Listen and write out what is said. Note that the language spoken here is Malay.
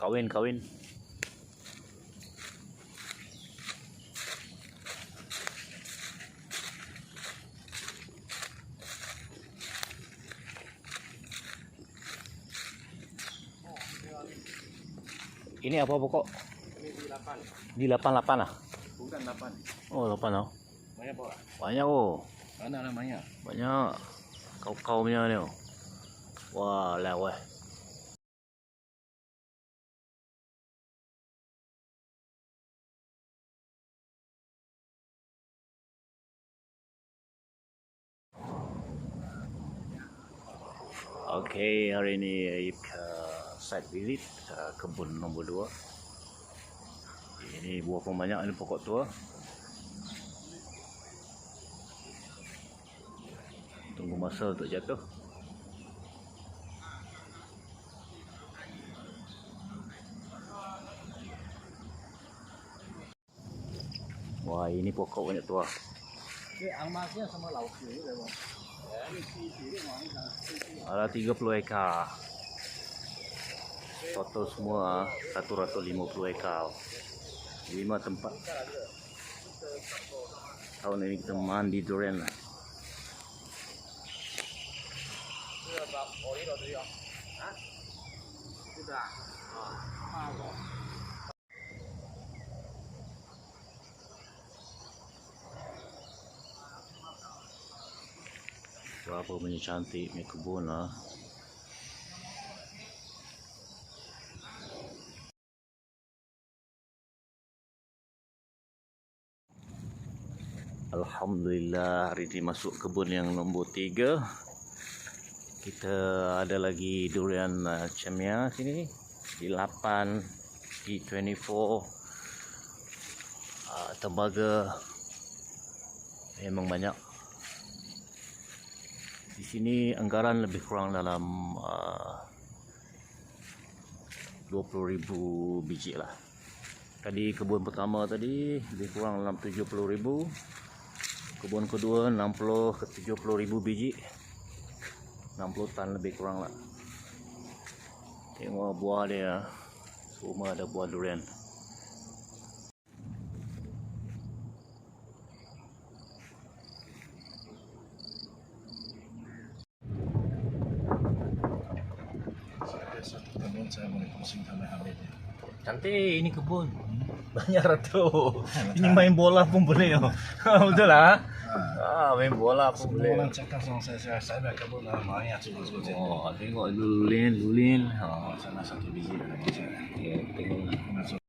Kawin, kawin. Ini apa pokok? Ini di 8. Di 88 lah? Bukan 8. Oh, 8 lah. Banyak pak. Banyak oh. Mana namanya? Banyak. Kau punya ni. Wah, lewat. Okey, hari ini Aib ke site visit kebun nombor 2. Ini buah pun banyak, ini pokok tua. Tunggu masa untuk jatuh. Wah, ini pokok banyak tua. Angmasnya sama lauk ni, bang. Ada 30 ekar. Total semua 150 ekar. 5 tempat. Tahun ini kita mandi durian lah. Berapa punya cantik punya kebun lah. Alhamdulillah, hari ini masuk kebun yang nombor 3. Kita ada lagi durian cemia sini di 8, di 24, tembaga memang banyak. Di sini anggaran lebih kurang dalam 20,000 biji lah. Tadi kebun pertama tadi lebih kurang dalam 70,000. Kebun kedua 60 ke 70,000 biji. 60 tan lebih kurang lah. Tengok buah dia. Semua ada buah durian. Satu kebun saya boleh pusing sampai habis. Cantik ini kebun. Banyak ratu. Ini main bola pun boleh. Betul lah. Main bola pun Semua boleh. orang cakap sama saya dah kebun lah, banyak cuba-cuba. Oh, tengok lulin. Sana satu biji dah saya. Ya, tengok.